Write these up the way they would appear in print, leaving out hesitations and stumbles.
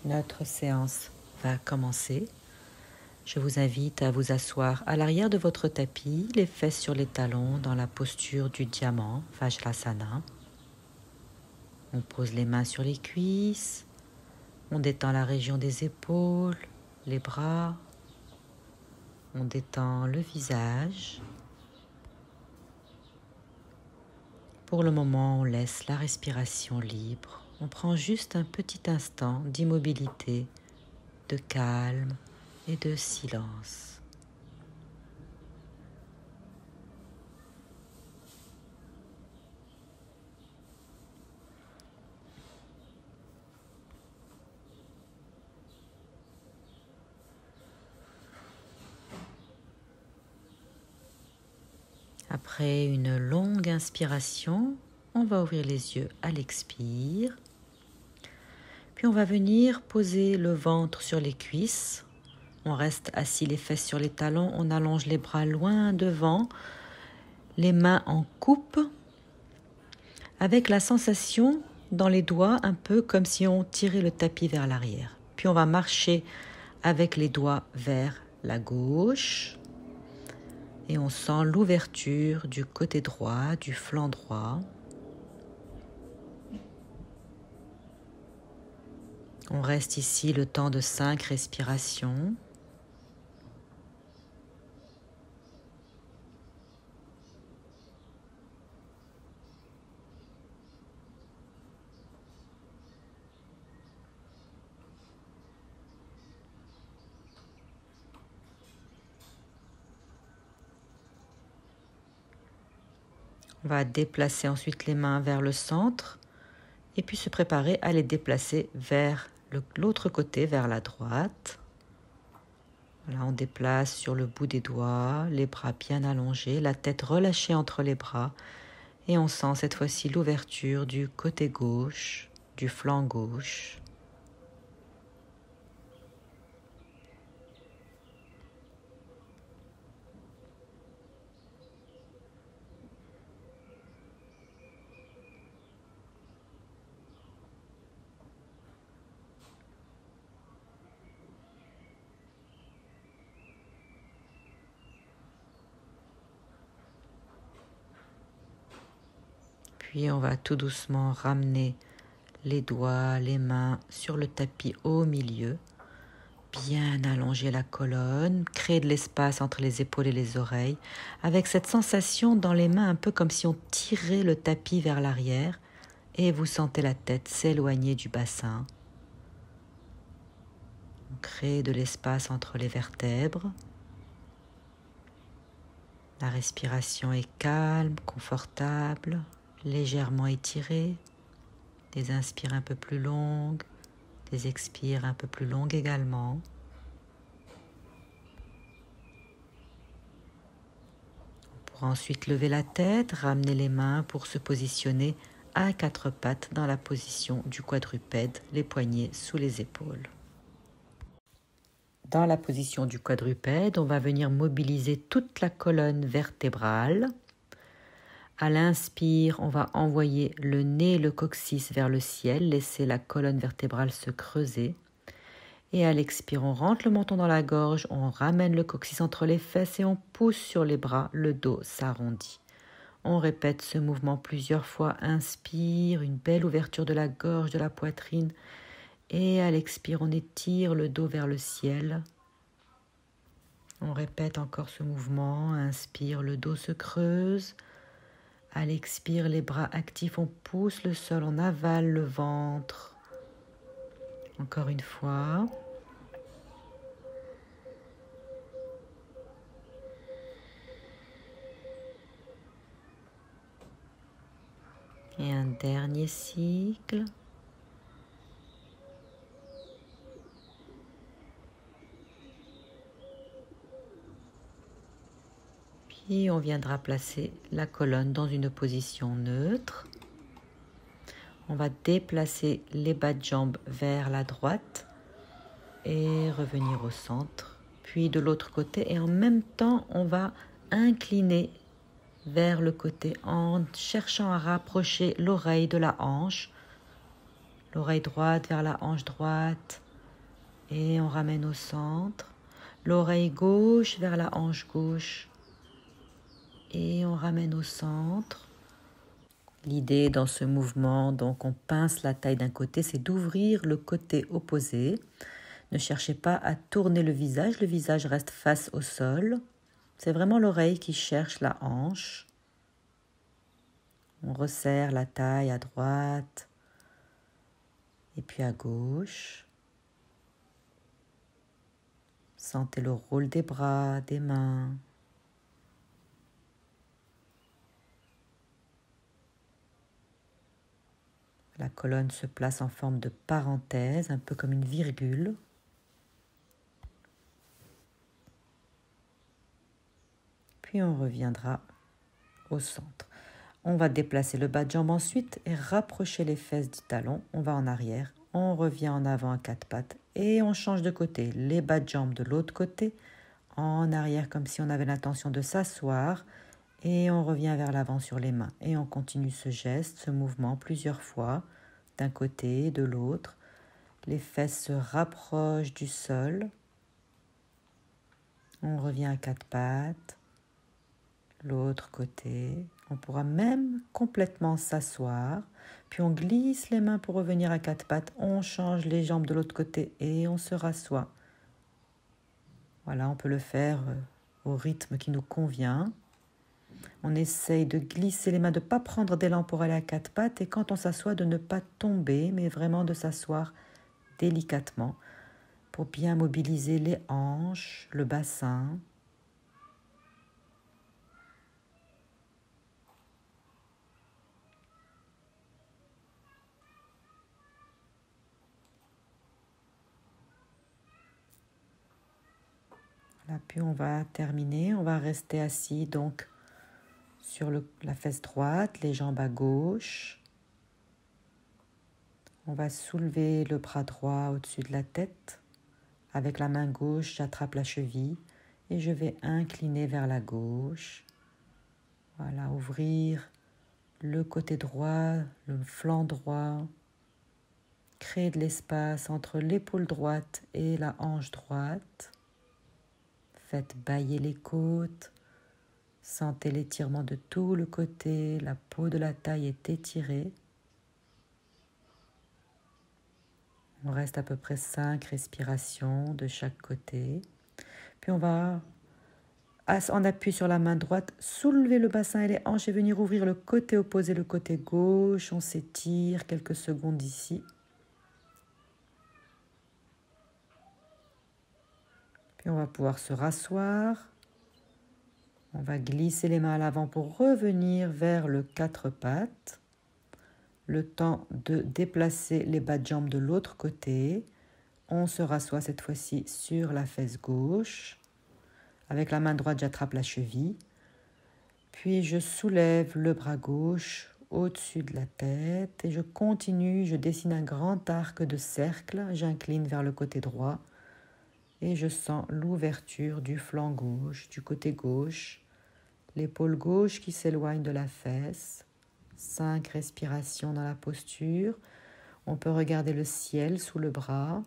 Notre séance va commencer. Je vous invite à vous asseoir à l'arrière de votre tapis, les fesses sur les talons dans la posture du diamant, Vajrasana. On pose les mains sur les cuisses, on détend la région des épaules, les bras, on détend le visage. Pour le moment, on laisse la respiration libre. On prend juste un petit instant d'immobilité, de calme et de silence. Après une longue inspiration, on va ouvrir les yeux à l'expire. Puis on va venir poser le ventre sur les cuisses. On reste assis les fesses sur les talons, on allonge les bras loin devant, les mains en coupe, avec la sensation dans les doigts, un peu comme si on tirait le tapis vers l'arrière. Puis on va marcher avec les doigts vers la gauche. Et on sent l'ouverture du côté droit, du flanc droit. On reste ici le temps de 5 respirations. On va déplacer ensuite les mains vers le centre et puis se préparer à les déplacer vers l'autre côté, vers la droite. Voilà, on déplace sur le bout des doigts, les bras bien allongés, la tête relâchée entre les bras et on sent cette fois-ci l'ouverture du côté gauche, du flanc gauche. Puis on va tout doucement ramener les doigts, les mains sur le tapis au milieu. Bien allonger la colonne, créer de l'espace entre les épaules et les oreilles, avec cette sensation dans les mains un peu comme si on tirait le tapis vers l'arrière et vous sentez la tête s'éloigner du bassin. On crée de l'espace entre les vertèbres. La respiration est calme, confortable, légèrement étirée. Des inspires un peu plus longues, des expires un peu plus longues également. On pourra ensuite lever la tête, ramener les mains pour se positionner à 4 pattes dans la position du quadrupède, les poignets sous les épaules. Dans la position du quadrupède, on va venir mobiliser toute la colonne vertébrale. À l'inspire, on va envoyer le nez et le coccyx vers le ciel, laisser la colonne vertébrale se creuser. Et à l'expire, on rentre le menton dans la gorge, on ramène le coccyx entre les fesses et on pousse sur les bras, le dos s'arrondit. On répète ce mouvement plusieurs fois. Inspire, une belle ouverture de la gorge, de la poitrine. Et à l'expire, on étire le dos vers le ciel. On répète encore ce mouvement. Inspire, le dos se creuse. À l'expire, les bras actifs, on pousse le sol, on avale le ventre. Encore une fois. Et un dernier cycle. Puis on viendra placer la colonne dans une position neutre. On va déplacer les bas de jambes vers la droite et revenir au centre. Puis de l'autre côté et en même temps, on va incliner vers le côté en cherchant à rapprocher l'oreille de la hanche. L'oreille droite vers la hanche droite. Et on ramène au centre. L'oreille gauche vers la hanche gauche. Et on ramène au centre. L'idée dans ce mouvement, donc on pince la taille d'un côté, c'est d'ouvrir le côté opposé. Ne cherchez pas à tourner le visage reste face au sol. C'est vraiment l'oreille qui cherche la hanche. On resserre la taille à droite et puis à gauche. Sentez le rôle des bras, des mains. La colonne se place en forme de parenthèse, un peu comme une virgule. Puis on reviendra au centre. On va déplacer le bas de jambe ensuite et rapprocher les fesses du talon. On va en arrière, on revient en avant à quatre pattes et on change de côté. Les bas de jambe de l'autre côté, en arrière comme si on avait l'intention de s'asseoir et on revient vers l'avant sur les mains. Et on continue ce geste, ce mouvement plusieurs fois, d'un côté et de l'autre. Les fesses se rapprochent du sol. On revient à quatre pattes. L'autre côté. On pourra même complètement s'asseoir. Puis on glisse les mains pour revenir à quatre pattes. On change les jambes de l'autre côté et on se rassoit. Voilà, on peut le faire au rythme qui nous convient. On essaye de glisser les mains, de ne pas prendre d'élan pour aller à quatre pattes. Et quand on s'assoit, de ne pas tomber, mais vraiment de s'asseoir délicatement pour bien mobiliser les hanches, le bassin. Voilà, puis on va terminer, on va rester assis donc sur la fesse droite, les jambes à gauche. On va soulever le bras droit au-dessus de la tête. Avec la main gauche, j'attrape la cheville et je vais incliner vers la gauche. Voilà, ouvrir le côté droit, le flanc droit. Créer de l'espace entre l'épaule droite et la hanche droite. Faites bâiller les côtes. Sentez l'étirement de tout le côté. La peau de la taille est étirée. On reste à peu près 5 respirations de chaque côté. Puis on va, en appui sur la main droite, soulever le bassin et les hanches et venir ouvrir le côté opposé, le côté gauche. On s'étire quelques secondes ici. Puis on va pouvoir se rasseoir. On va glisser les mains à l'avant pour revenir vers le quatre pattes. Le temps de déplacer les bas de jambes de l'autre côté. On se rassoit cette fois-ci sur la fesse gauche. Avec la main droite, j'attrape la cheville. Puis je soulève le bras gauche au-dessus de la tête et je continue, je dessine un grand arc de cercle. J'incline vers le côté droit et je sens l'ouverture du flanc gauche, du côté gauche. L'épaule gauche qui s'éloigne de la fesse. 5 respirations dans la posture. On peut regarder le ciel sous le bras.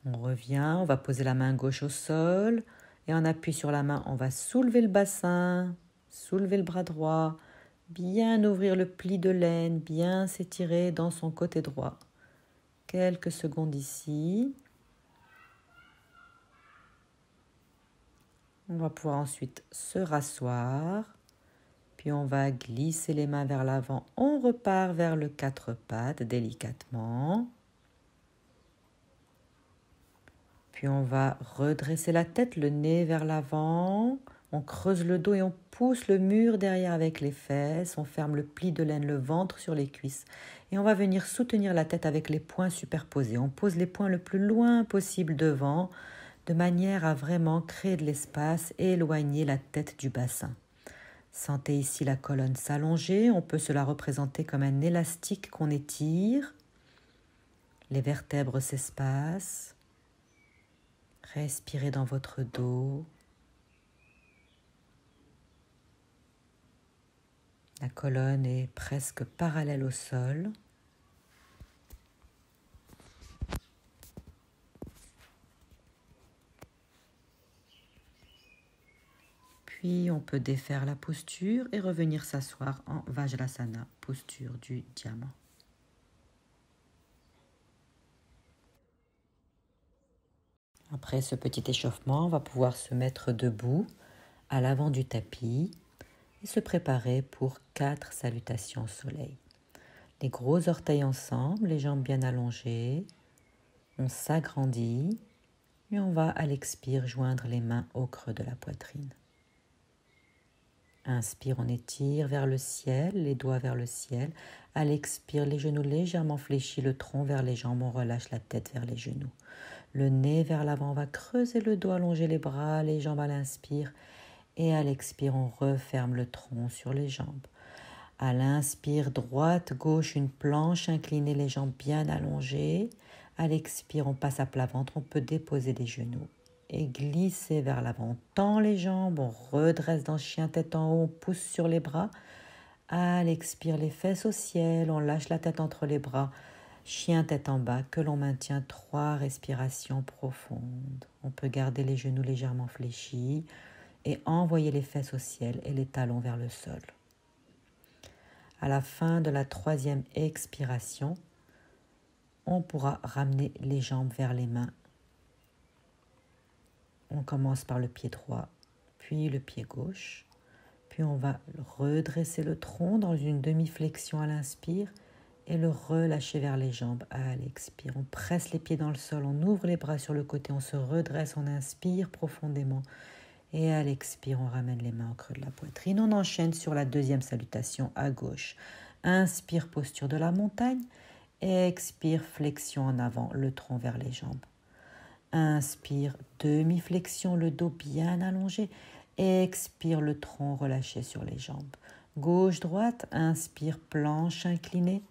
On revient, on va poser la main gauche au sol et en appui sur la main, on va soulever le bassin, soulever le bras droit, bien ouvrir le pli de l'aine, bien s'étirer dans son côté droit. Quelques secondes ici. On va pouvoir ensuite se rasseoir, puis on va glisser les mains vers l'avant. On repart vers le quatre pattes délicatement. Puis on va redresser la tête, le nez vers l'avant. On creuse le dos et on pousse le mur derrière avec les fesses. On ferme le pli de l'aine, le ventre sur les cuisses. Et on va venir soutenir la tête avec les poings superposés. On pose les poings le plus loin possible devant, de manière à vraiment créer de l'espace et éloigner la tête du bassin. Sentez ici la colonne s'allonger. On peut se la représenter comme un élastique qu'on étire. Les vertèbres s'espacent. Respirez dans votre dos. La colonne est presque parallèle au sol. Puis on peut défaire la posture et revenir s'asseoir en Vajrasana, posture du diamant. Après ce petit échauffement, on va pouvoir se mettre debout à l'avant du tapis et se préparer pour 4 salutations au soleil. Les gros orteils ensemble, les jambes bien allongées, on s'agrandit et on va à l'expire joindre les mains au creux de la poitrine. Inspire, on étire vers le ciel, les doigts vers le ciel. À l'expire, les genoux légèrement fléchis, le tronc vers les jambes, on relâche la tête vers les genoux. Le nez vers l'avant, on va creuser le dos, allonger les bras, les jambes à l'inspire. Et à l'expire, on referme le tronc sur les jambes. À l'inspire, droite, gauche, une planche inclinée, les jambes bien allongées. À l'expire, on passe à plat ventre, on peut déposer des genoux et glisser vers l'avant. On tend les jambes, on redresse dans chien tête en haut, on pousse sur les bras. À l'expire, les fesses au ciel, on lâche la tête entre les bras. Chien tête en bas, que l'on maintient 3 respirations profondes. On peut garder les genoux légèrement fléchis et envoyer les fesses au ciel et les talons vers le sol. À la fin de la 3e expiration, on pourra ramener les jambes vers les mains. On commence par le pied droit, puis le pied gauche. Puis on va redresser le tronc dans une demi-flexion à l'inspire et le relâcher vers les jambes à l'expire. On presse les pieds dans le sol, on ouvre les bras sur le côté, on se redresse, on inspire profondément. Et à l'expire, on ramène les mains au creux de la poitrine. On enchaîne sur la 2e salutation à gauche. Inspire, posture de la montagne. Expire, flexion en avant, le tronc vers les jambes. Inspire, demi-flexion, le dos bien allongé. Expire, le tronc relâché sur les jambes. Gauche-droite, inspire, planche inclinée.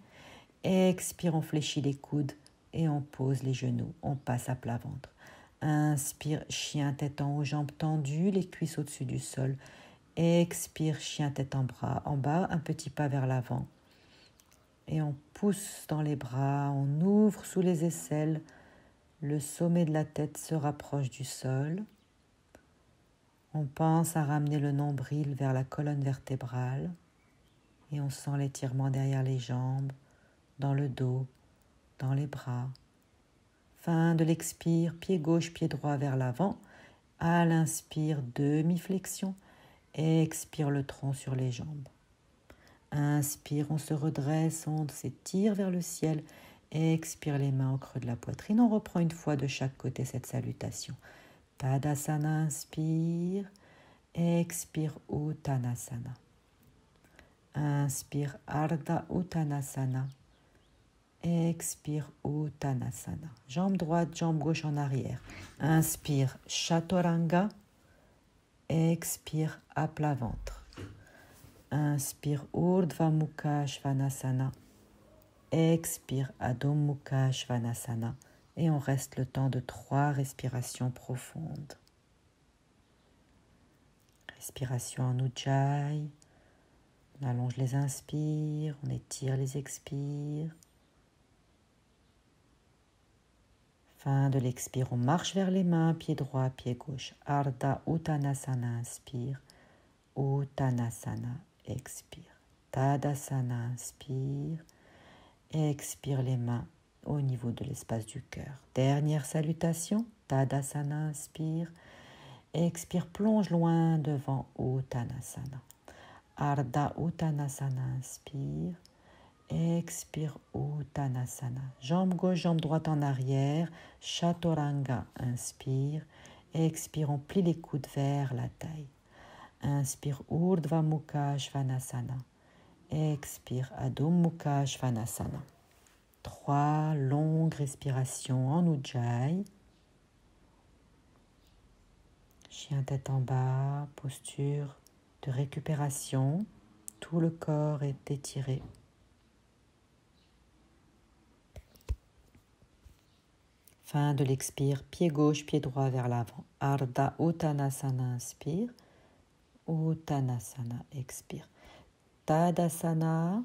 Expire, on fléchit les coudes et on pose les genoux. On passe à plat ventre. Inspire, chien tête en haut, jambes tendues, les cuisses au-dessus du sol. Expire, chien tête en bas, un petit pas vers l'avant. Et on pousse dans les bras, on ouvre sous les aisselles. Le sommet de la tête se rapproche du sol. On pense à ramener le nombril vers la colonne vertébrale. Et on sent l'étirement derrière les jambes, dans le dos, dans les bras. Fin de l'expire, pied gauche, pied droit vers l'avant. À l'inspire, demi-flexion. Expire le tronc sur les jambes. Inspire, on se redresse, on s'étire vers le ciel. Expire les mains au creux de la poitrine. On reprend une fois de chaque côté cette salutation. Tadasana, inspire. Expire, Uttanasana. Inspire, Ardha Uttanasana. Expire, Uttanasana. Jambe droite, jambe gauche en arrière. Inspire, Chaturanga. Expire, à plat ventre. Inspire, Urdhva Mukha Svanasana. Expire, Adho Mukha Svanasana. Et on reste le temps de 3 respirations profondes. Respiration en Ujjayi. On allonge les inspires, on étire les expires. Fin de l'expire, on marche vers les mains, pied droit, pied gauche. Ardha Uttanasana, inspire. Uttanasana, expire. Tadasana, inspire. Expire les mains au niveau de l'espace du cœur. Dernière salutation. Tadasana, inspire. Expire, plonge loin devant Uttanasana. Ardha Uttanasana, inspire. Expire, Uttanasana. Jambe gauche, jambe droite en arrière. Chaturanga, inspire. Expire, on plie les coudes vers la taille. Inspire, Urdhva Mukha Svanasana. Expire, Adho Mukha Svanasana. 3 longues respirations en Ujjayi. Chien tête en bas, posture de récupération. Tout le corps est étiré. Fin de l'expire, pied gauche, pied droit vers l'avant. Ardha Uttanasana, inspire. Uttanasana, expire. Tadasana.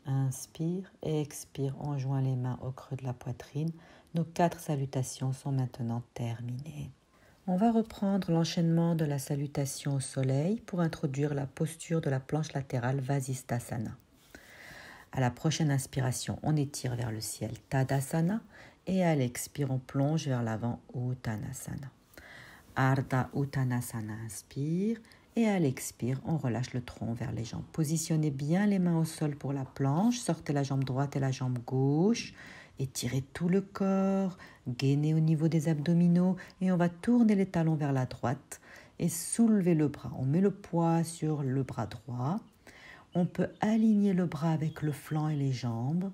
Inspire et expire. On joint les mains au creux de la poitrine. Nos 4 salutations sont maintenant terminées. On va reprendre l'enchaînement de la salutation au soleil pour introduire la posture de la planche latérale Vasisthasana. À la prochaine inspiration, on étire vers le ciel Tadasana et à l'expire, on plonge vers l'avant Uttanasana. Ardha Uttanasana, inspire et à l'expire, on relâche le tronc vers les jambes. Positionnez bien les mains au sol pour la planche, sortez la jambe droite et la jambe gauche. Étirez tout le corps, gainez au niveau des abdominaux et on va tourner les talons vers la droite et soulever le bras. On met le poids sur le bras droit. On peut aligner le bras avec le flanc et les jambes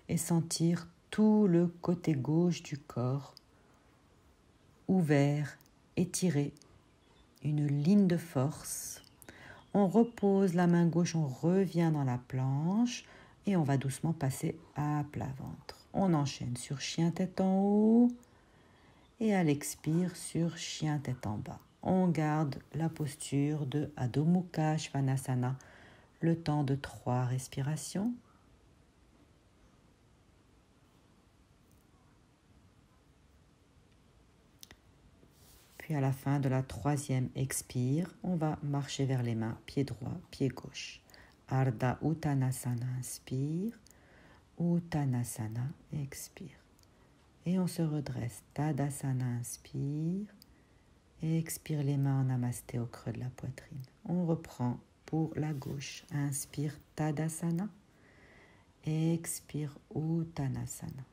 et sentir tout le côté gauche du corps ouvert, étiré, une ligne de force. On repose la main gauche, on revient dans la planche et on va doucement passer à plat ventre. On enchaîne sur chien tête en haut et à l'expire sur chien tête en bas. On garde la posture de Adho Mukha Svanasana le temps de 3 respirations. Puis à la fin de la 3e expire, on va marcher vers les mains, pied droit, pied gauche. Ardha Uttanasana, inspire. Uttanasana, expire. Et on se redresse. Tadasana, inspire. Et expire les mains en namasté au creux de la poitrine. On reprend pour la gauche. Inspire Tadasana. Expire Uttanasana.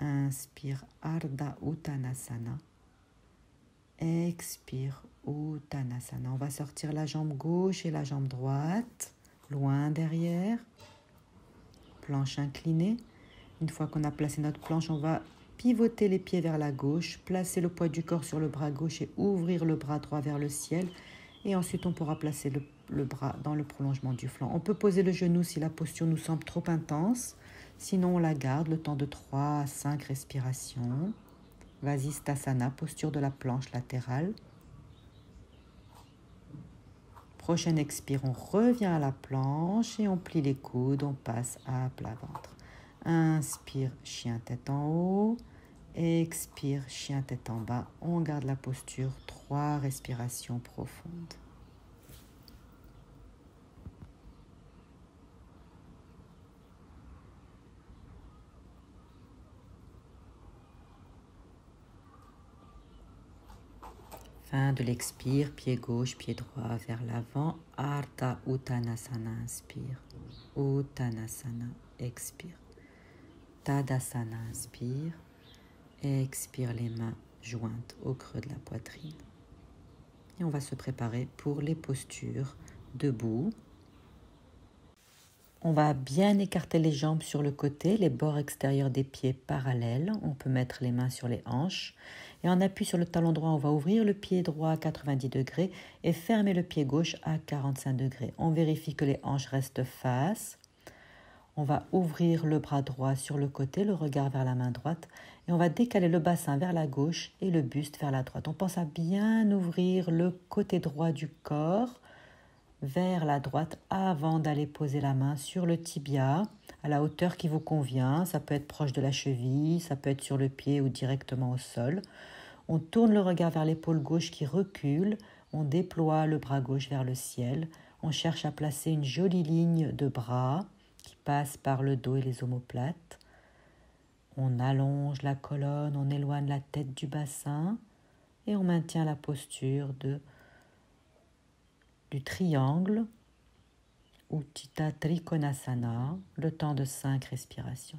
Inspire Ardha Uttanasana. Expire Uttanasana. On va sortir la jambe gauche et la jambe droite, loin derrière. Planche inclinée. Une fois qu'on a placé notre planche, on va pivoter les pieds vers la gauche, placer le poids du corps sur le bras gauche et ouvrir le bras droit vers le ciel. Et ensuite, on pourra placer le bras dans le prolongement du flanc. On peut poser le genou si la posture nous semble trop intense. Sinon, on la garde le temps de 3 à 5 respirations. Vasisthasana, posture de la planche latérale. Prochaine expire, on revient à la planche et on plie les coudes, on passe à plat ventre. Inspire, chien tête en haut. Expire, chien tête en bas. On garde la posture, 3 respirations profondes. Fin de l'expire, pied gauche, pied droit vers l'avant. Ardha Uttanasana, inspire. Uttanasana, expire. Tadasana, inspire. Expire les mains jointes au creux de la poitrine. Et on va se préparer pour les postures debout. On va bien écarter les jambes sur le côté, les bords extérieurs des pieds parallèles. On peut mettre les mains sur les hanches. Et en appui sur le talon droit, on va ouvrir le pied droit à 90 degrés et fermer le pied gauche à 45 degrés. On vérifie que les hanches restent face. On va ouvrir le bras droit sur le côté, le regard vers la main droite. Et on va décaler le bassin vers la gauche et le buste vers la droite. On pense à bien ouvrir le côté droit du corps vers la droite avant d'aller poser la main sur le tibia à la hauteur qui vous convient. Ça peut être proche de la cheville, ça peut être sur le pied ou directement au sol. On tourne le regard vers l'épaule gauche qui recule. On déploie le bras gauche vers le ciel. On cherche à placer une jolie ligne de bras qui passe par le dos et les omoplates. On allonge la colonne, on éloigne la tête du bassin et on maintient la posture du triangle Utthita Trikonasana, le temps de 5 respirations.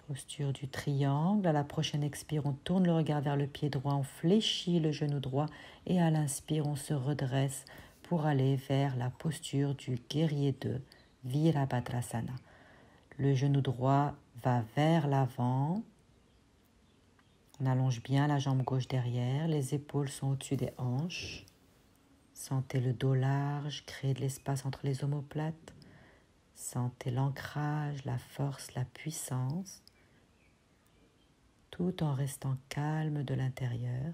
Posture du triangle. À la prochaine expire, on tourne le regard vers le pied droit, on fléchit le genou droit et à l'inspire, on se redresse pour aller vers la posture du guerrier 2, Virabhadrasana. Le genou droit va vers l'avant. On allonge bien la jambe gauche derrière. Les épaules sont au-dessus des hanches. Sentez le dos large, créer de l'espace entre les omoplates. Sentez l'ancrage, la force, la puissance, tout en restant calme de l'intérieur.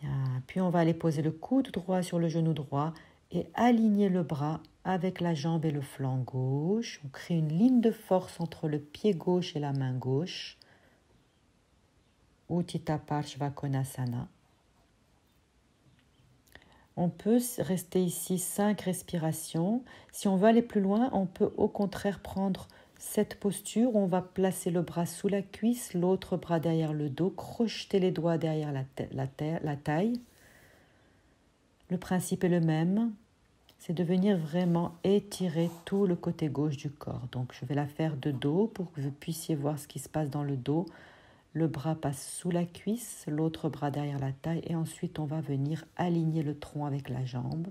Bien, puis on va aller poser le coude droit sur le genou droit et aligner le bras avec la jambe et le flanc gauche. On crée une ligne de force entre le pied gauche et la main gauche. Utthita Parshvakonasana. On peut rester ici 5 respirations. Si on veut aller plus loin, on peut au contraire prendre cette posture. On va placer le bras sous la cuisse, l'autre bras derrière le dos, crocheter les doigts derrière la taille. Le principe est le même, c'est de venir vraiment étirer tout le côté gauche du corps. Donc je vais la faire de dos pour que vous puissiez voir ce qui se passe dans le dos. Le bras passe sous la cuisse, l'autre bras derrière la taille et ensuite on va venir aligner le tronc avec la jambe.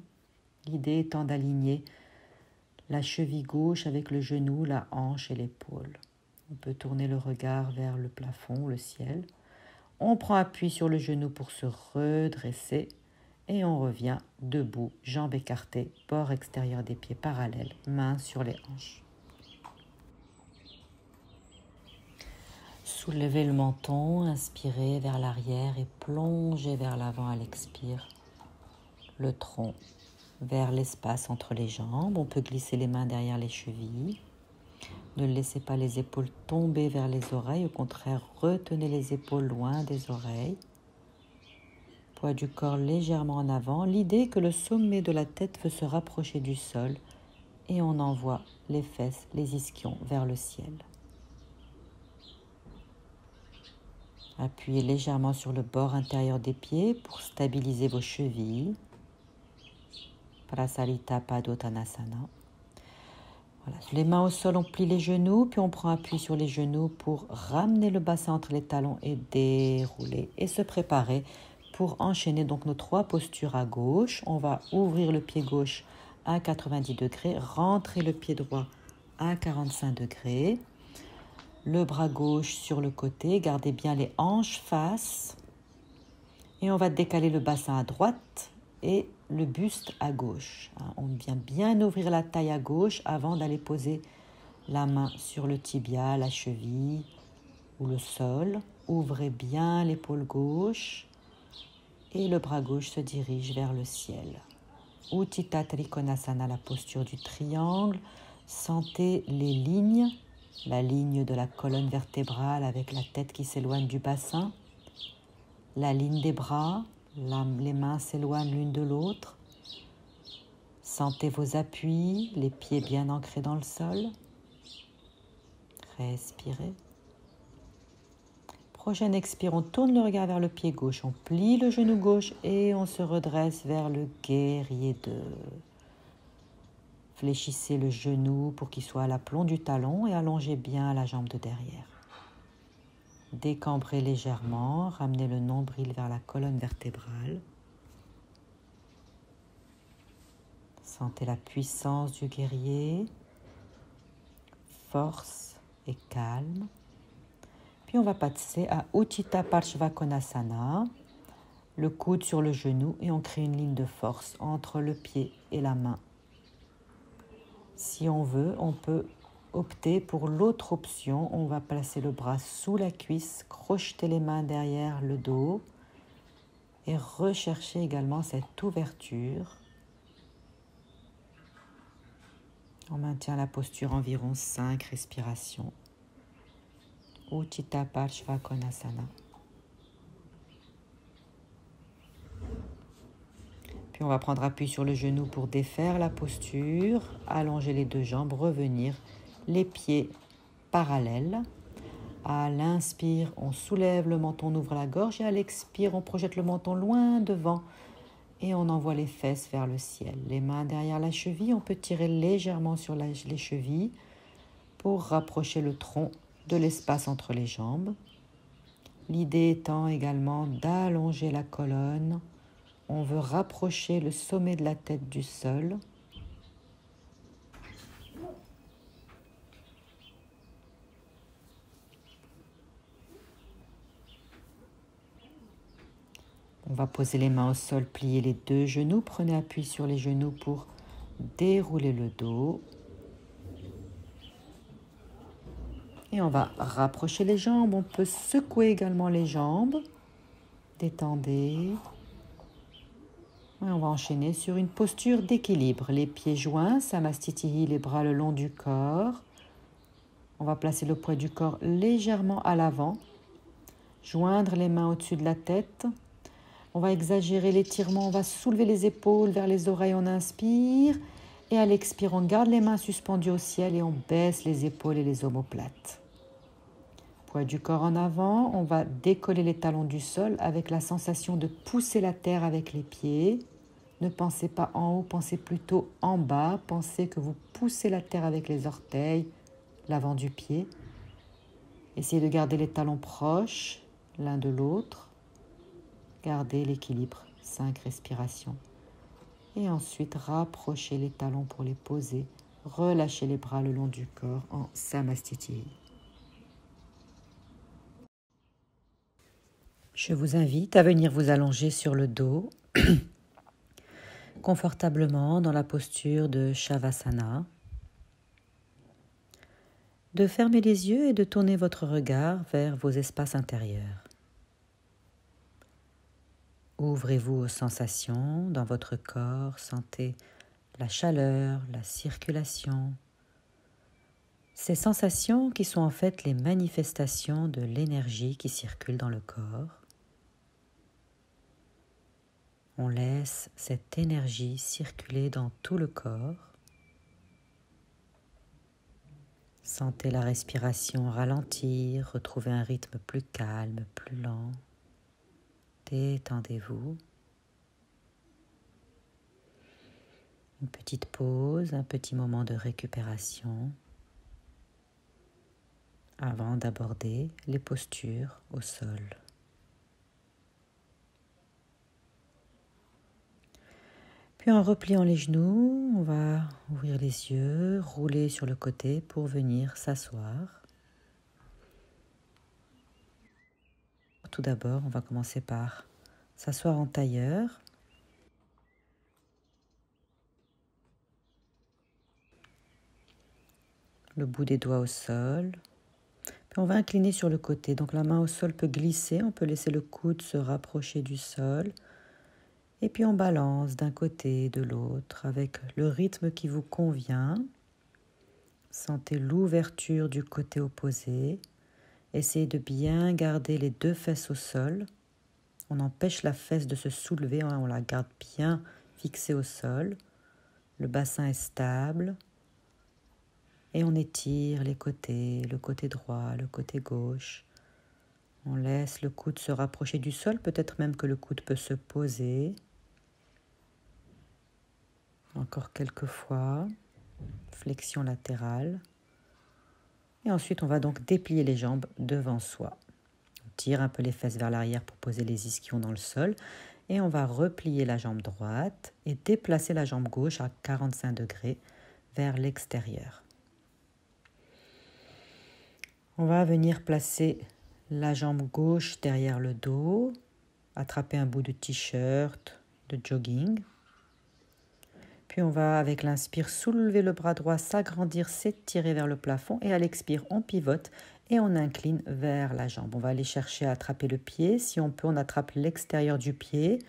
L'idée étant d'aligner la cheville gauche avec le genou, la hanche et l'épaule. On peut tourner le regard vers le plafond, le ciel. On prend appui sur le genou pour se redresser et on revient debout, jambes écartées, bord extérieur des pieds parallèles, mains sur les hanches. Soulevez le menton, inspirez vers l'arrière et plongez vers l'avant à l'expire. Le tronc vers l'espace entre les jambes. On peut glisser les mains derrière les chevilles. Ne laissez pas les épaules tomber vers les oreilles. Au contraire, retenez les épaules loin des oreilles. Poids du corps légèrement en avant. L'idée est que le sommet de la tête veut se rapprocher du sol et on envoie les fesses, les ischions vers le ciel. Appuyez légèrement sur le bord intérieur des pieds pour stabiliser vos chevilles. Prasarita Padottanasana. Voilà. Les mains au sol, on plie les genoux, puis on prend appui sur les genoux pour ramener le bassin entre les talons et dérouler. Et se préparer pour enchaîner donc nos 3 postures à gauche. On va ouvrir le pied gauche à 90 degrés, rentrer le pied droit à 45 degrés. Le bras gauche sur le côté, gardez bien les hanches face. Et on va décaler le bassin à droite et le buste à gauche. On vient bien ouvrir la taille à gauche avant d'aller poser la main sur le tibia, la cheville ou le sol. Ouvrez bien l'épaule gauche et le bras gauche se dirige vers le ciel. Utthita Trikonasana, la posture du triangle. Sentez les lignes, la ligne de la colonne vertébrale avec la tête qui s'éloigne du bassin, la ligne des bras, les mains s'éloignent l'une de l'autre. Sentez vos appuis, les pieds bien ancrés dans le sol. Respirez. Prochaine expire, on tourne le regard vers le pied gauche, on plie le genou gauche et on se redresse vers le guerrier 2. Fléchissez le genou pour qu'il soit à l'aplomb du talon et allongez bien la jambe de derrière. Décambrez légèrement, ramenez le nombril vers la colonne vertébrale. Sentez la puissance du guerrier, force et calme. Puis on va passer à Utthita Parshvakonasana, le coude sur le genou et on crée une ligne de force entre le pied et la main. Si on veut, on peut opter pour l'autre option. On va placer le bras sous la cuisse, crocheter les mains derrière le dos et rechercher également cette ouverture. On maintient la posture environ 5 respirations. Utthita Parshvakonasana. Puis on va prendre appui sur le genou pour défaire la posture, allonger les 2 jambes, revenir, les pieds parallèles. À l'inspire, on soulève le menton, on ouvre la gorge et à l'expire, on projette le menton loin devant et on envoie les fesses vers le ciel. Les mains derrière la cheville, on peut tirer légèrement sur les chevilles pour rapprocher le tronc de l'espace entre les jambes. L'idée étant également d'allonger la colonne. On veut rapprocher le sommet de la tête du sol. On va poser les mains au sol, plier les 2 genoux. Prenez appui sur les genoux pour dérouler le dos. Et on va rapprocher les jambes. On peut secouer également les jambes. Détendez. Et on va enchaîner sur une posture d'équilibre. Les pieds joints, Samastitihi, les bras le long du corps. On va placer le poids du corps légèrement à l'avant. Joindre les mains au-dessus de la tête. On va exagérer l'étirement. On va soulever les épaules vers les oreilles. On inspire. Et à l'expire, on garde les mains suspendues au ciel et on baisse les épaules et les omoplates. Poids du corps en avant. On va décoller les talons du sol avec la sensation de pousser la terre avec les pieds. Ne pensez pas en haut, pensez plutôt en bas. Pensez que vous poussez la terre avec les orteils, l'avant du pied. Essayez de garder les talons proches l'un de l'autre. Gardez l'équilibre, 5 respirations. Et ensuite, rapprochez les talons pour les poser. Relâchez les bras le long du corps en Samastitihi. Je vous invite à venir vous allonger sur le dos, confortablement dans la posture de Shavasana, de fermer les yeux et de tourner votre regard vers vos espaces intérieurs. Ouvrez-vous aux sensations dans votre corps, sentez la chaleur, la circulation. Ces sensations qui sont en fait les manifestations de l'énergie qui circule dans le corps. On laisse cette énergie circuler dans tout le corps. Sentez la respiration ralentir, retrouver un rythme plus calme, plus lent. Détendez-vous. Une petite pause, un petit moment de récupération avant d'aborder les postures au sol. Puis en repliant les genoux, on va ouvrir les yeux, rouler sur le côté pour venir s'asseoir. Tout d'abord, on va commencer par s'asseoir en tailleur. Le bout des doigts au sol. Puis on va incliner sur le côté. Donc la main au sol peut glisser, on peut laisser le coude se rapprocher du sol. Et puis on balance d'un côté et de l'autre avec le rythme qui vous convient. Sentez l'ouverture du côté opposé. Essayez de bien garder les deux fesses au sol. On empêche la fesse de se soulever, on la garde bien fixée au sol. Le bassin est stable. Et on étire les côtés, le côté droit, le côté gauche. On laisse le coude se rapprocher du sol, peut-être même que le coude peut se poser. Encore quelques fois, flexion latérale. Et ensuite, on va donc déplier les jambes devant soi. On tire un peu les fesses vers l'arrière pour poser les ischions dans le sol. Et on va replier la jambe droite et déplacer la jambe gauche à 45 degrés vers l'extérieur. On va venir placer la jambe gauche derrière le dos, attraper un bout de t-shirt, de jogging. Puis on va, avec l'inspire, soulever le bras droit, s'agrandir, s'étirer vers le plafond. Et à l'expire, on pivote et on incline vers la jambe. On va aller chercher à attraper le pied. Si on peut, on attrape l'extérieur du pied.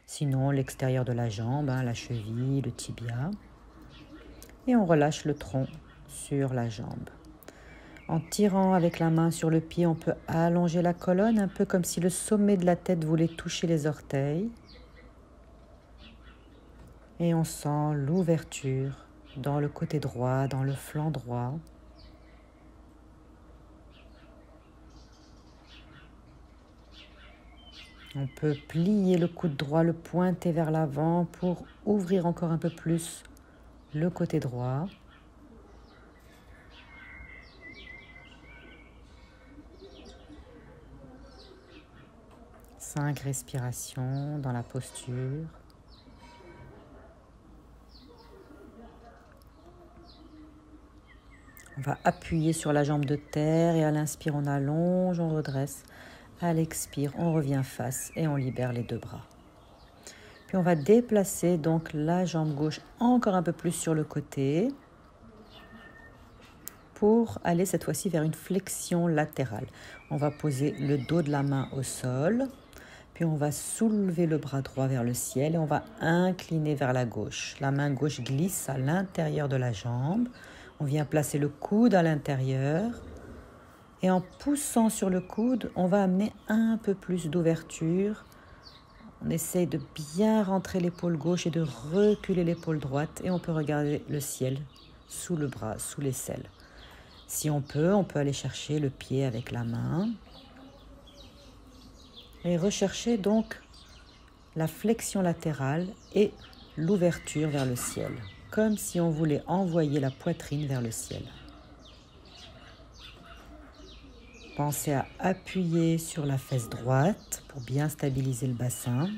Sinon, l'extérieur de la jambe, la cheville, le tibia. Et on relâche le tronc sur la jambe. En tirant avec la main sur le pied, on peut allonger la colonne, un peu comme si le sommet de la tête voulait toucher les orteils. Et on sent l'ouverture dans le côté droit, dans le flanc droit. On peut plier le coude droit, le pointer vers l'avant pour ouvrir encore un peu plus le côté droit. Cinq respirations dans la posture. On va appuyer sur la jambe de terre et à l'inspire, on allonge, on redresse. À l'expire, on revient face et on libère les deux bras. Puis on va déplacer donc la jambe gauche encore un peu plus sur le côté pour aller cette fois-ci vers une flexion latérale. On va poser le dos de la main au sol, puis on va soulever le bras droit vers le ciel et on va incliner vers la gauche. La main gauche glisse à l'intérieur de la jambe. On vient placer le coude à l'intérieur et en poussant sur le coude, on va amener un peu plus d'ouverture. On essaye de bien rentrer l'épaule gauche et de reculer l'épaule droite et on peut regarder le ciel sous le bras, sous l'aisselle. Si on peut aller chercher le pied avec la main et rechercher donc la flexion latérale et l'ouverture vers le ciel, comme si on voulait envoyer la poitrine vers le ciel. Pensez à appuyer sur la fesse droite pour bien stabiliser le bassin.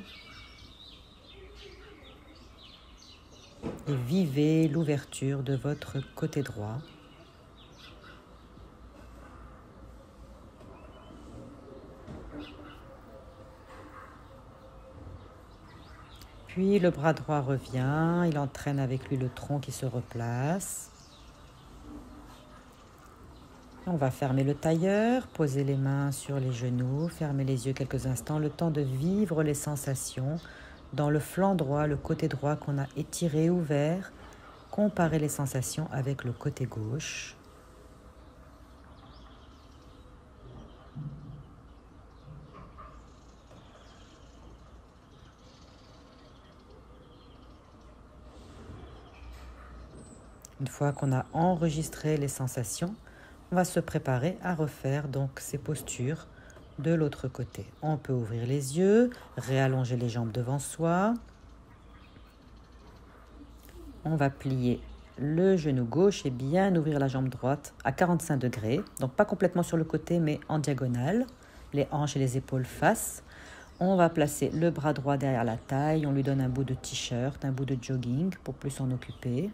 Et vivez l'ouverture de votre côté droit. Puis le bras droit revient, il entraîne avec lui le tronc qui se replace. On va fermer le tailleur, poser les mains sur les genoux, fermer les yeux quelques instants, le temps de vivre les sensations dans le flanc droit, le côté droit qu'on a étiré, ouvert. Comparez les sensations avec le côté gauche. Une fois qu'on a enregistré les sensations, on va se préparer à refaire donc ces postures de l'autre côté. On peut ouvrir les yeux, réallonger les jambes devant soi. On va plier le genou gauche et bien ouvrir la jambe droite à 45 degrés. Donc pas complètement sur le côté mais en diagonale. Les hanches et les épaules face. On va placer le bras droit derrière la taille. On lui donne un bout de t-shirt, un bout de jogging pour plus s'en occuper.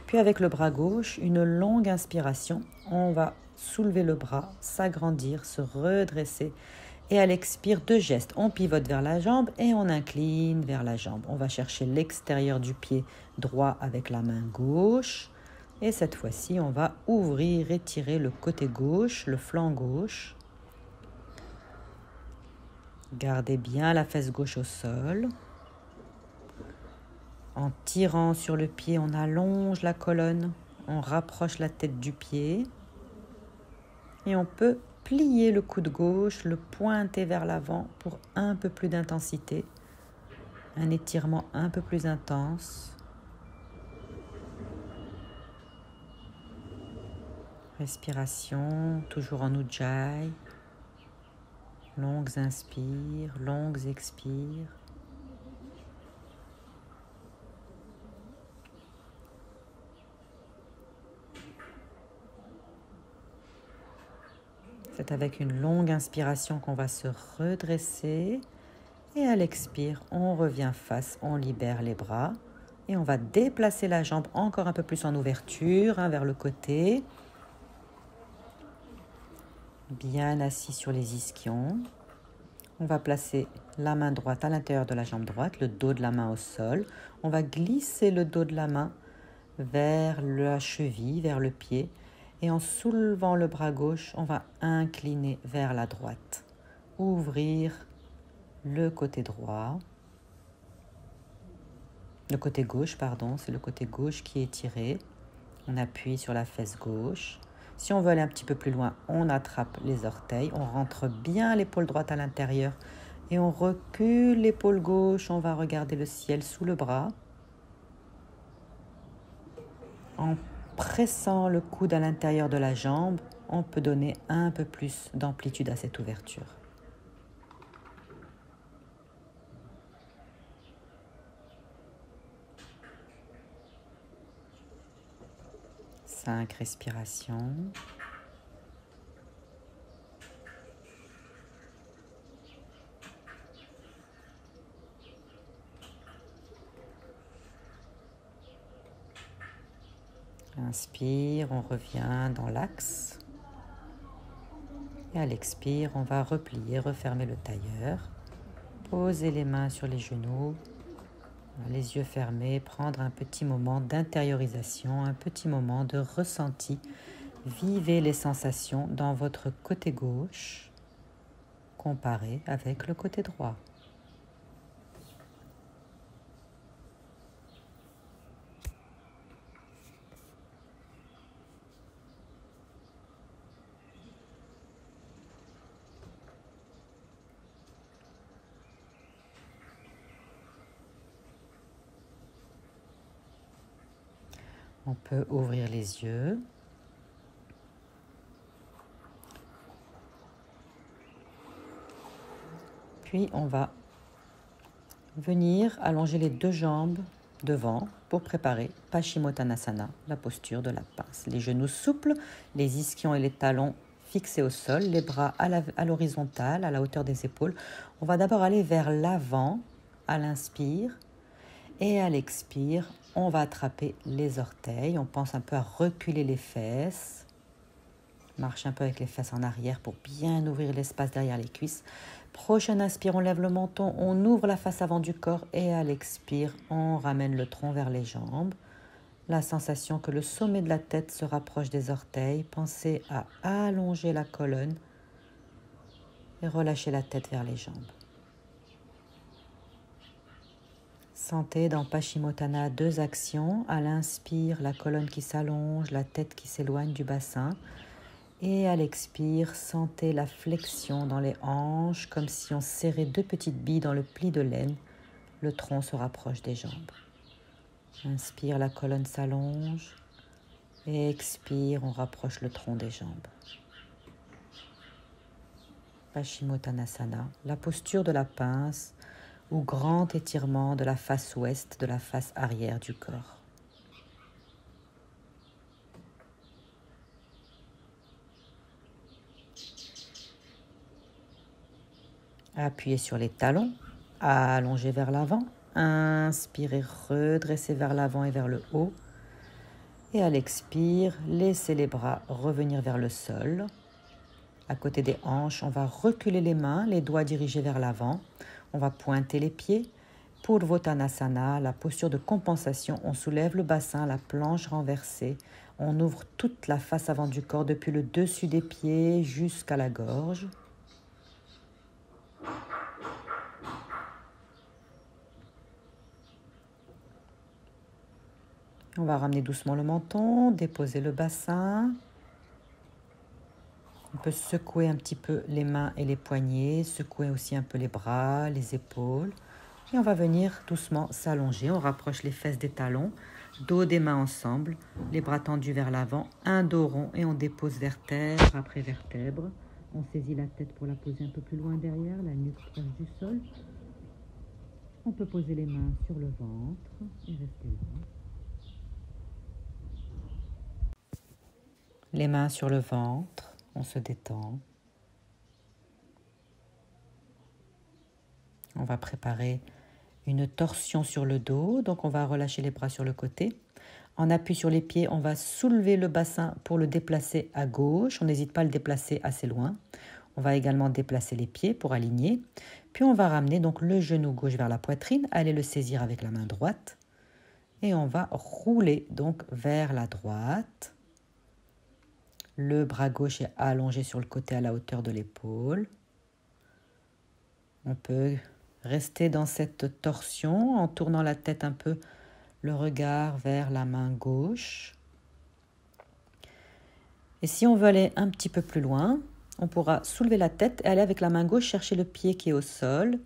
Puis avec le bras gauche, une longue inspiration, on va soulever le bras, s'agrandir, se redresser. Et à l'expire, 2 gestes. On pivote vers la jambe et on incline vers la jambe. On va chercher l'extérieur du pied droit avec la main gauche. Et cette fois-ci, on va ouvrir, étirer le côté gauche, le flanc gauche. Gardez bien la fesse gauche au sol. En tirant sur le pied, on allonge la colonne, on rapproche la tête du pied et on peut plier le coude gauche, le pointer vers l'avant pour un peu plus d'intensité, un étirement un peu plus intense. Respiration, toujours en Ujjayi, longues inspires, longues expires. C'est avec une longue inspiration qu'on va se redresser et à l'expire, on revient face, on libère les bras et on va déplacer la jambe encore un peu plus en ouverture vers le côté. Bien assis sur les ischions. On va placer la main droite à l'intérieur de la jambe droite, le dos de la main au sol. On va glisser le dos de la main vers la cheville, vers le pied. Et en soulevant le bras gauche, on va incliner vers la droite. Ouvrir le côté droit. Le côté gauche, pardon, c'est le côté gauche qui est étiré. On appuie sur la fesse gauche. Si on veut aller un petit peu plus loin, on attrape les orteils. On rentre bien l'épaule droite à l'intérieur. Et on recule l'épaule gauche. On va regarder le ciel sous le bras. En pressant le coude à l'intérieur de la jambe, on peut donner un peu plus d'amplitude à cette ouverture. 5 respirations. Inspire, on revient dans l'axe. Et à l'expire, on va replier, refermer le tailleur. Posez les mains sur les genoux. Les yeux fermés, prendre un petit moment d'intériorisation, un petit moment de ressenti. Vivez les sensations dans votre côté gauche comparé avec le côté droit. On peut ouvrir les yeux. Puis on va venir allonger les deux jambes devant pour préparer Paschimottanasana, la posture de la pince. Les genoux souples, les ischions et les talons fixés au sol, les bras à l'horizontale, à la hauteur des épaules. On va d'abord aller vers l'avant à l'inspire et à l'expire, on va attraper les orteils. On pense un peu à reculer les fesses. Marche un peu avec les fesses en arrière pour bien ouvrir l'espace derrière les cuisses. Prochaine inspire, on lève le menton, on ouvre la face avant du corps et à l'expire, on ramène le tronc vers les jambes. La sensation que le sommet de la tête se rapproche des orteils. Pensez à allonger la colonne et relâcher la tête vers les jambes. Sentez dans Paschimottanasana deux actions. À l'inspire, la colonne qui s'allonge, la tête qui s'éloigne du bassin. Et à l'expire, sentez la flexion dans les hanches, comme si on serrait deux petites billes dans le pli de laine. Le tronc se rapproche des jambes. Inspire, la colonne s'allonge. Et expire, on rapproche le tronc des jambes. Paschimottanasana, la posture de la pince ou grand étirement de la face ouest, de la face arrière du corps. Appuyez sur les talons, allongez vers l'avant. Inspirez, redressez vers l'avant et vers le haut. Et à l'expire, laissez les bras revenir vers le sol. À côté des hanches, on va reculer les mains, les doigts dirigés vers l'avant. On va pointer les pieds. Purvottanasana, la posture de compensation. On soulève le bassin, la planche renversée. On ouvre toute la face avant du corps depuis le dessus des pieds jusqu'à la gorge. On va ramener doucement le menton, déposer le bassin. On peut secouer un petit peu les mains et les poignets, secouer aussi un peu les bras, les épaules. Et on va venir doucement s'allonger. On rapproche les fesses des talons, dos des mains ensemble, les bras tendus vers l'avant, un dos rond et on dépose vertèbre après vertèbre. On saisit la tête pour la poser un peu plus loin derrière, la nuque proche du sol. On peut poser les mains sur le ventre et rester là. Les mains sur le ventre, on se détend. On va préparer une torsion sur le dos, donc on va relâcher les bras sur le côté. En appui sur les pieds, on va soulever le bassin pour le déplacer à gauche. On n'hésite pas à le déplacer assez loin. On va également déplacer les pieds pour aligner. Puis on va ramener donc le genou gauche vers la poitrine, aller le saisir avec la main droite. Et on va rouler donc vers la droite. Le bras gauche est allongé sur le côté à la hauteur de l'épaule. On peut rester dans cette torsion en tournant la tête un peu, le regard vers la main gauche. Et si on veut aller un petit peu plus loin, on pourra soulever la tête et aller avec la main gauche chercher le pied qui est au sol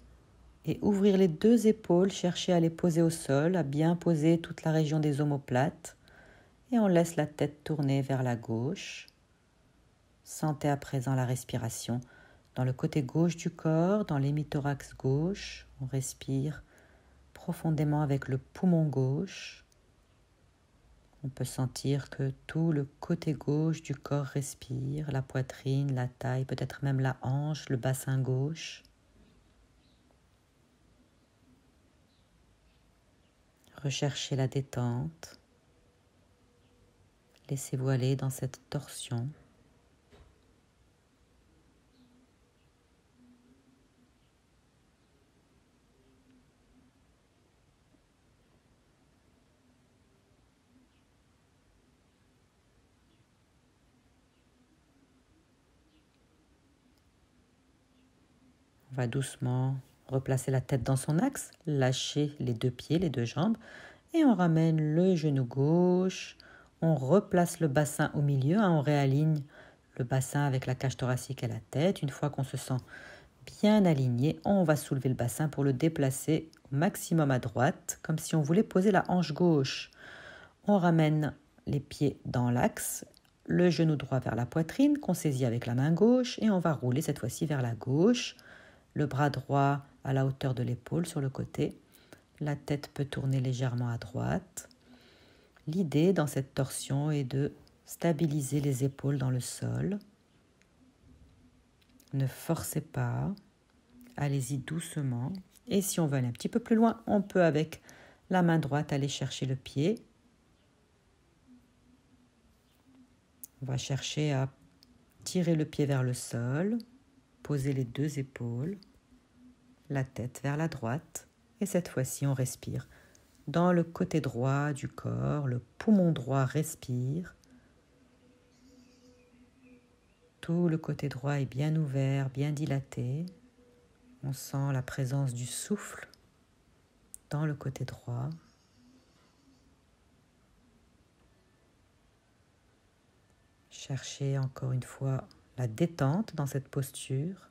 et ouvrir les deux épaules, chercher à les poser au sol, à bien poser toute la région des omoplates. Et on laisse la tête tourner vers la gauche. Sentez à présent la respiration dans le côté gauche du corps, dans l'hémithorax gauche. On respire profondément avec le poumon gauche. On peut sentir que tout le côté gauche du corps respire, la poitrine, la taille, peut-être même la hanche, le bassin gauche. Recherchez la détente. Laissez-vous aller dans cette torsion. va doucement replacer la tête dans son axe, lâcher les deux pieds, les deux jambes, et on ramène le genou gauche. On replace le bassin au milieu, on réaligne le bassin avec la cage thoracique et la tête. Une fois qu'on se sent bien aligné, on va soulever le bassin pour le déplacer au maximum à droite, comme si on voulait poser la hanche gauche. On ramène les pieds dans l'axe, le genou droit vers la poitrine, qu'on saisit avec la main gauche, et on va rouler cette fois-ci vers la gauche. Le bras droit à la hauteur de l'épaule sur le côté. La tête peut tourner légèrement à droite. L'idée dans cette torsion est de stabiliser les épaules dans le sol. Ne forcez pas, allez-y doucement. Et si on veut aller un petit peu plus loin, on peut avec la main droite aller chercher le pied. On va chercher à tirer le pied vers le sol, poser les deux épaules, la tête vers la droite. Et cette fois-ci, on respire. Dans le côté droit du corps, le poumon droit respire. Tout le côté droit est bien ouvert, bien dilaté. On sent la présence du souffle dans le côté droit. Cherchez encore une fois la détente dans cette posture.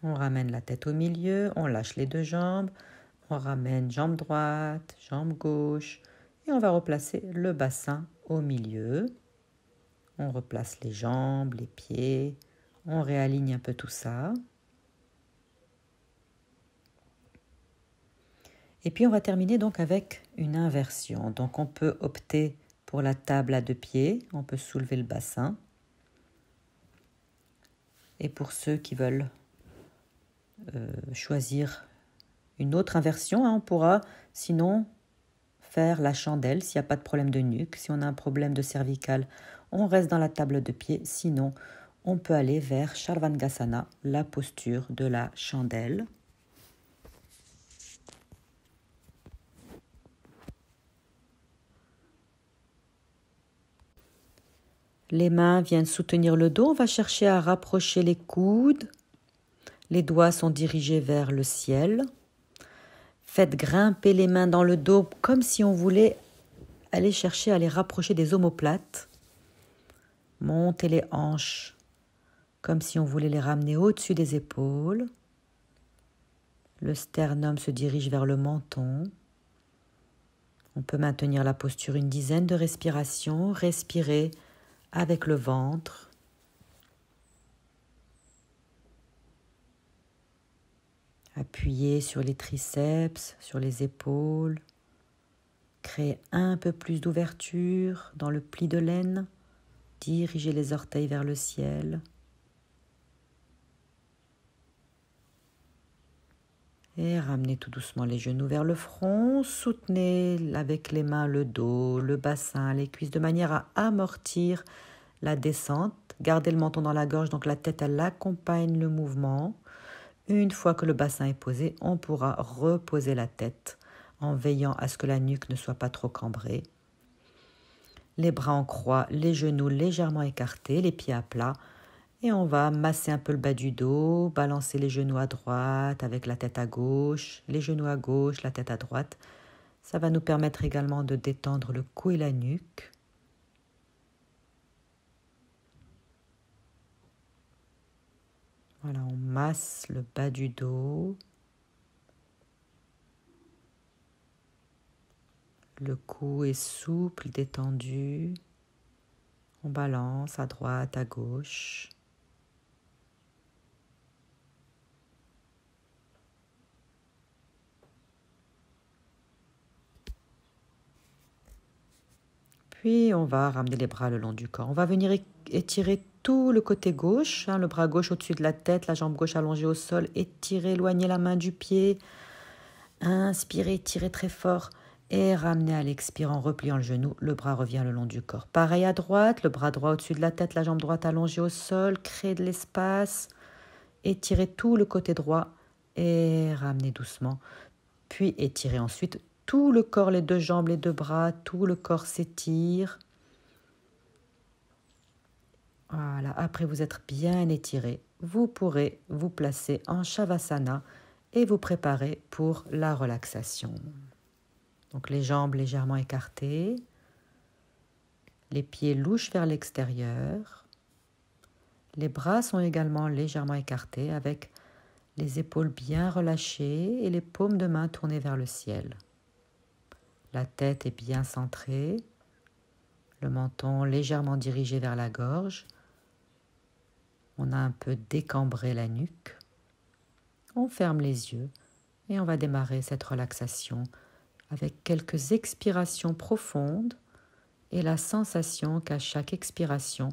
On ramène la tête au milieu, on lâche les deux jambes, on ramène jambe droite, jambe gauche et on va replacer le bassin au milieu. On replace les jambes, les pieds, on réaligne un peu tout ça. Et puis on va terminer donc avec une inversion. Donc on peut opter pour la table à deux pieds, on peut soulever le bassin. Et pour ceux qui veulent choisir une autre inversion, on pourra sinon faire la chandelle s'il n'y a pas de problème de nuque. Si on a un problème de cervical, on reste dans la table de pied. Sinon, on peut aller vers Shalvangasana, la posture de la chandelle. Les mains viennent soutenir le dos. On va chercher à rapprocher les coudes. Les doigts sont dirigés vers le ciel. Faites grimper les mains dans le dos comme si on voulait aller chercher à les rapprocher des omoplates. Montez les hanches comme si on voulait les ramener au-dessus des épaules. Le sternum se dirige vers le menton. On peut maintenir la posture une dizaine de respirations. Respirez avec le ventre. Appuyez sur les triceps, sur les épaules. Créez un peu plus d'ouverture dans le pli de l'aine. Dirigez les orteils vers le ciel. Et ramenez tout doucement les genoux vers le front. Soutenez avec les mains le dos, le bassin, les cuisses de manière à amortir la descente. Gardez le menton dans la gorge, donc la tête elle accompagne le mouvement. Une fois que le bassin est posé, on pourra reposer la tête en veillant à ce que la nuque ne soit pas trop cambrée. Les bras en croix, les genoux légèrement écartés, les pieds à plat. Et on va masser un peu le bas du dos, balancer les genoux à droite avec la tête à gauche, les genoux à gauche, la tête à droite. Ça va nous permettre également de détendre le cou et la nuque. Voilà, on masse le bas du dos, le cou est souple, détendu. On balance à droite, à gauche. Puis on va ramener les bras le long du corps. On va venir étirer tout le côté gauche, le bras gauche au-dessus de la tête, la jambe gauche allongée au sol. Étirez, éloignez la main du pied. Inspirez, étirez très fort. Et ramenez à l'expire en repliant le genou. Le bras revient le long du corps. Pareil à droite, le bras droit au-dessus de la tête, la jambe droite allongée au sol. Créez de l'espace. étirez tout le côté droit et ramenez doucement. Puis étirez ensuite tout le corps, les deux jambes, les deux bras, tout le corps s'étire. Voilà, après vous être bien étiré, vous pourrez vous placer en Shavasana et vous préparer pour la relaxation. Donc les jambes légèrement écartées, les pieds louches vers l'extérieur. Les bras sont également légèrement écartés avec les épaules bien relâchées et les paumes de main tournées vers le ciel. La tête est bien centrée, le menton légèrement dirigé vers la gorge. On a un peu décambré la nuque. On ferme les yeux et on va démarrer cette relaxation avec quelques expirations profondes et la sensation qu'à chaque expiration,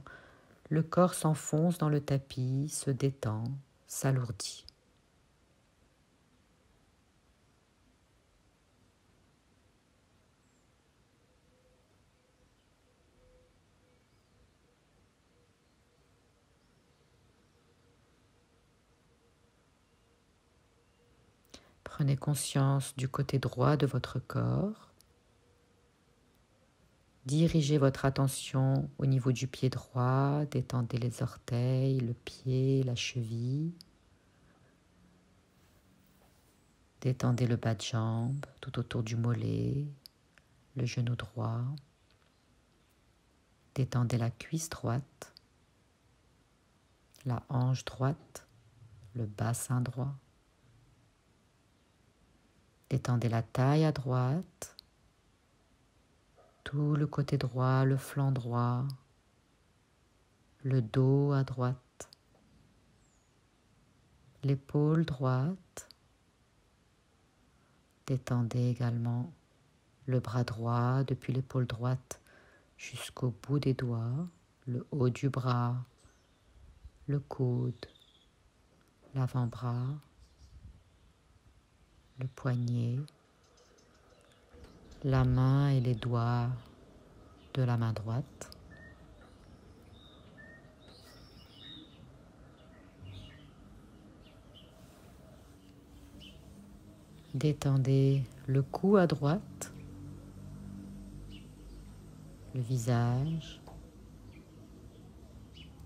le corps s'enfonce dans le tapis, se détend, s'alourdit. Prenez conscience du côté droit de votre corps. Dirigez votre attention au niveau du pied droit, détendez les orteils, le pied, la cheville. Détendez le bas de jambe tout autour du mollet, le genou droit. Détendez la cuisse droite, la hanche droite, le bassin droit. Détendez la taille à droite, tout le côté droit, le flanc droit, le dos à droite, l'épaule droite. Détendez également le bras droit depuis l'épaule droite jusqu'au bout des doigts, le haut du bras, le coude, l'avant-bras, le poignet, la main et les doigts de la main droite. Détendez le cou à droite, le visage.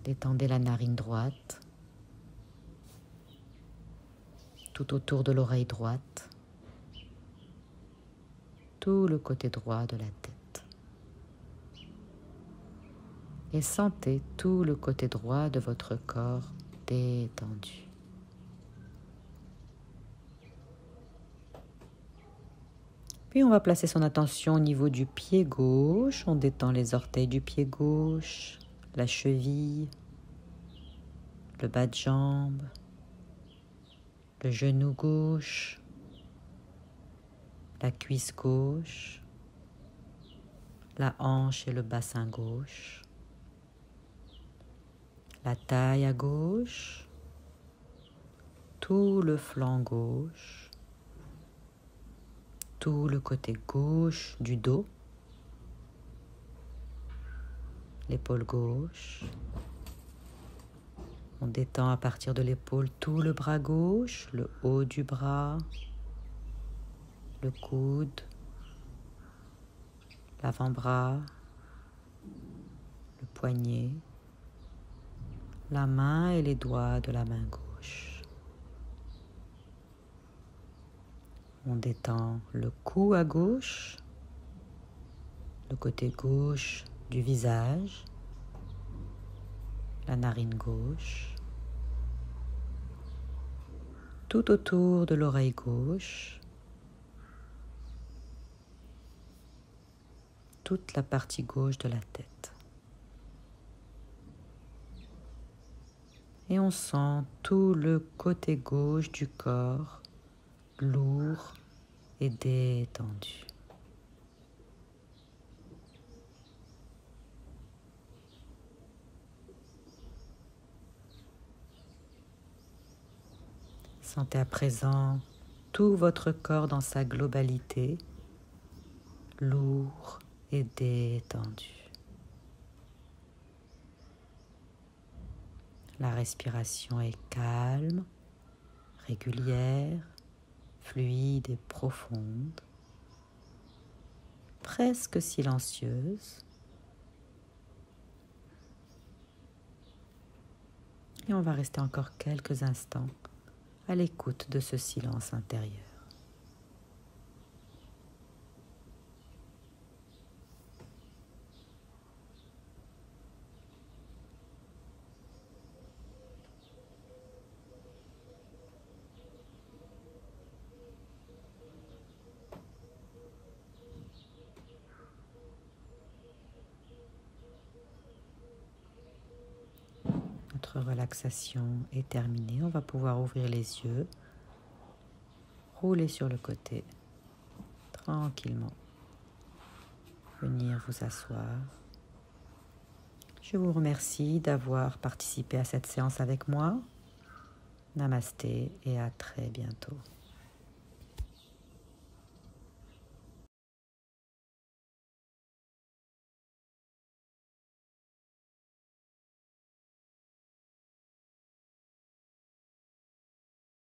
Détendez la narine droite, tout autour de l'oreille droite, tout le côté droit de la tête. Et sentez tout le côté droit de votre corps détendu. Puis on va placer son attention au niveau du pied gauche. On détend les orteils du pied gauche, la cheville, le bas de jambe, le genou gauche, la cuisse gauche, la hanche et le bassin gauche, la taille à gauche, tout le flanc gauche, tout le côté gauche du dos, l'épaule gauche. On détend à partir de l'épaule tout le bras gauche, le haut du bras, le coude, l'avant-bras, le poignet, la main et les doigts de la main gauche. On détend le cou à gauche, le côté gauche du visage, la narine gauche, tout autour de l'oreille gauche, toute la partie gauche de la tête. Et on sent tout le côté gauche du corps lourd et détendu. Sentez à présent tout votre corps dans sa globalité, lourd et détendu. La respiration est calme, régulière, fluide et profonde, presque silencieuse. Et on va rester encore quelques instants à l'écoute de ce silence intérieur. Notre relaxation est terminée. On va pouvoir ouvrir les yeux, rouler sur le côté, tranquillement. Venir vous asseoir. Je vous remercie d'avoir participé à cette séance avec moi. Namasté et à très bientôt.